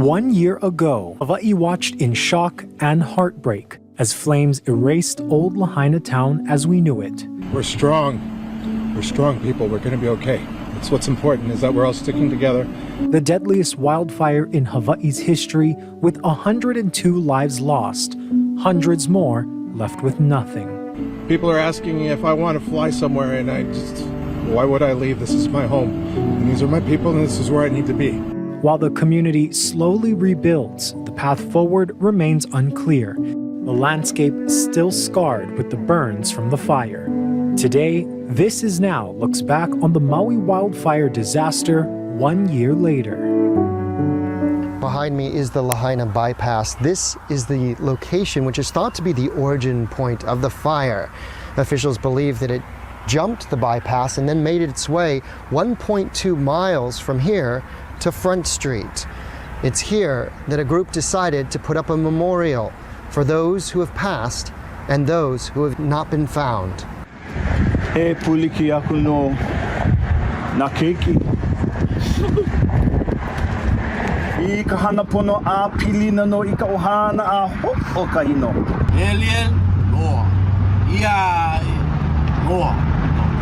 1 year ago, Hawaii watched in shock and heartbreak as flames erased old Lahaina town as we knew it. We're strong. We're strong people. We're going to be okay. That's what's important, is that we're all sticking together. The deadliest wildfire in Hawaii's history, with 102 lives lost, hundreds more left with nothing. People are asking me if I want to fly somewhere, and why would I leave? This is my home, and these are my people, and this is where I need to be. While the community slowly rebuilds, the path forward remains unclear. The landscape still scarred with the burns from the fire. Today, This Is Now looks back on the Maui wildfire disaster 1 year later. Behind me is the Lahaina bypass. This is the location which is thought to be the origin point of the fire. Officials believe that it jumped the bypass and then made its way 1.2 miles from here to Front Street. It's here that a group decided to put up a memorial for those who have passed and those who have not been found. E puliki aku no na keiki. I ka hana pono a pilina no I ka ohana a ho o ka ino. Alien, roar. Ia, roar.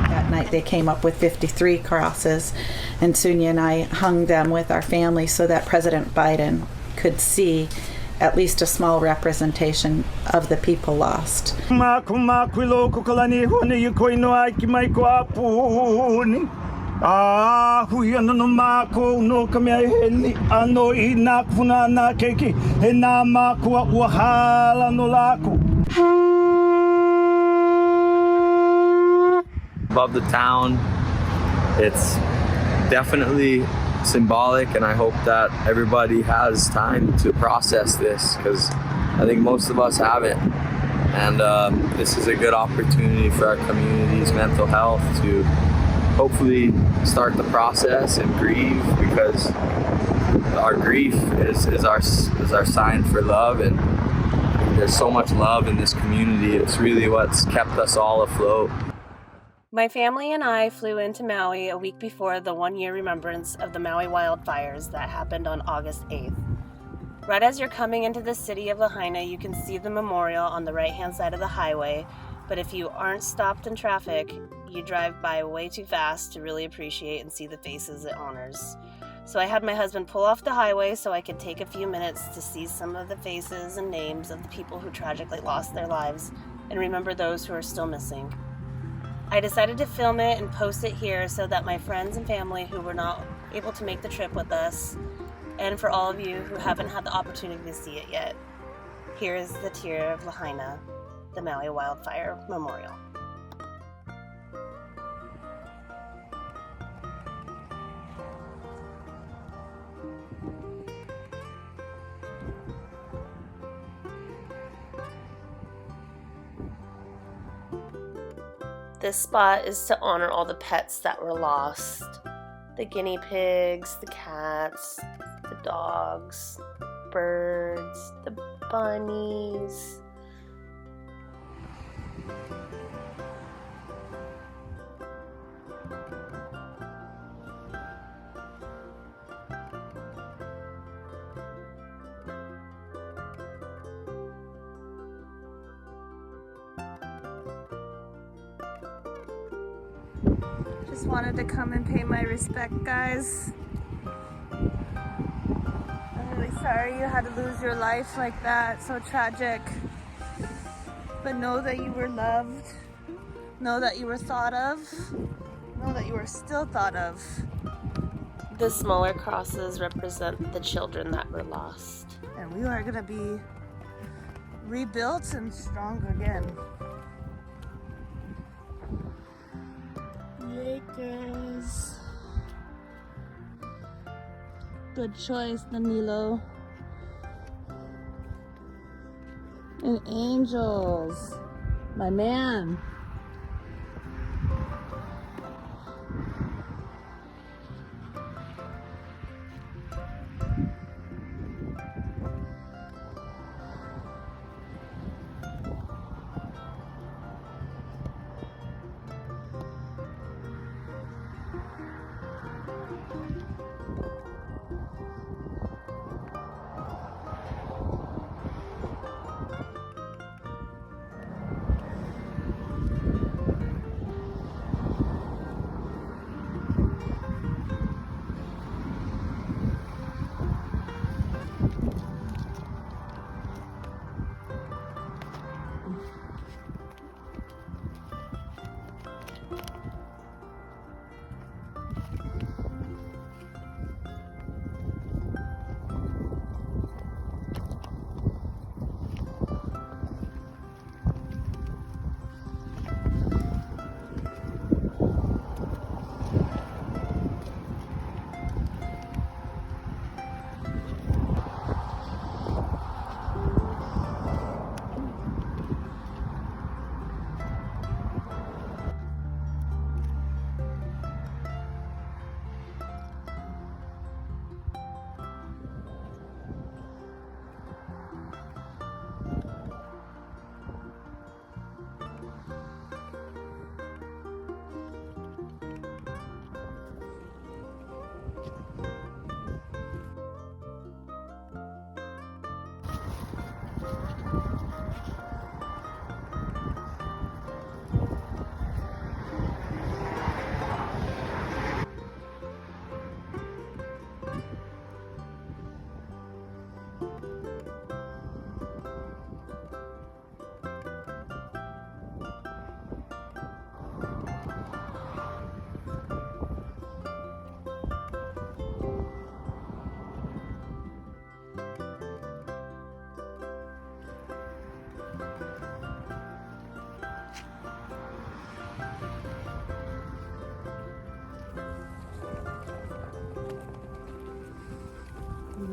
That night they came up with 53 crosses, and Sunya and I hung them with our family so that President Biden could see at least a small representation of the people lost. Above the town, it's definitely symbolic, and I hope that everybody has time to process this, because I think most of us haven't. And this is a good opportunity for our community's mental health to hopefully start the process and grieve, because our grief is our sign for love, and there's so much love in this community. It's really what's kept us all afloat. My family and I flew into Maui a week before the 1-year remembrance of the Maui wildfires that happened on August 8th. Right as you're coming into the city of Lahaina, you can see the memorial on the right-hand side of the highway, but if you aren't stopped in traffic, you drive by way too fast to really appreciate and see the faces it honors. So I had my husband pull off the highway so I could take a few minutes to see some of the faces and names of the people who tragically lost their lives and remember those who are still missing. I decided to film it and post it here so that my friends and family who were not able to make the trip with us, and for all of you who haven't had the opportunity to see it yet, here is the Tear of Lahaina, the Maui Wildfire Memorial. This spot is to honor all the pets that were lost. The guinea pigs, the cats, the dogs, birds, the bunnies. Just wanted to come and pay my respect, guys. I'm really sorry you had to lose your life like that, so tragic. But know that you were loved. Know that you were thought of. Know that you were still thought of. The smaller crosses represent the children that were lost. And we are gonna be rebuilt and strong again. Lakers. Good choice, Danilo. And angels. My man.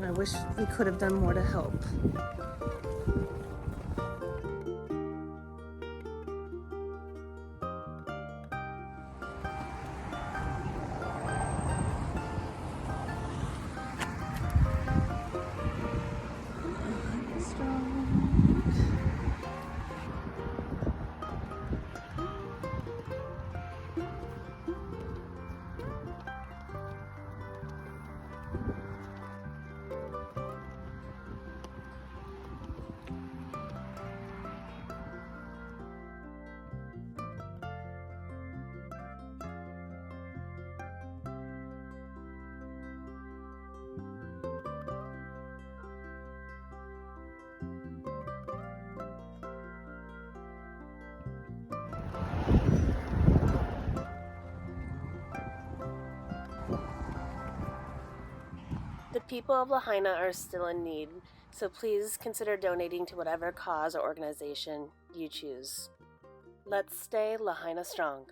and I wish we could have done more to help. The people of Lahaina are still in need, so please consider donating to whatever cause or organization you choose. Let's stay Lahaina strong.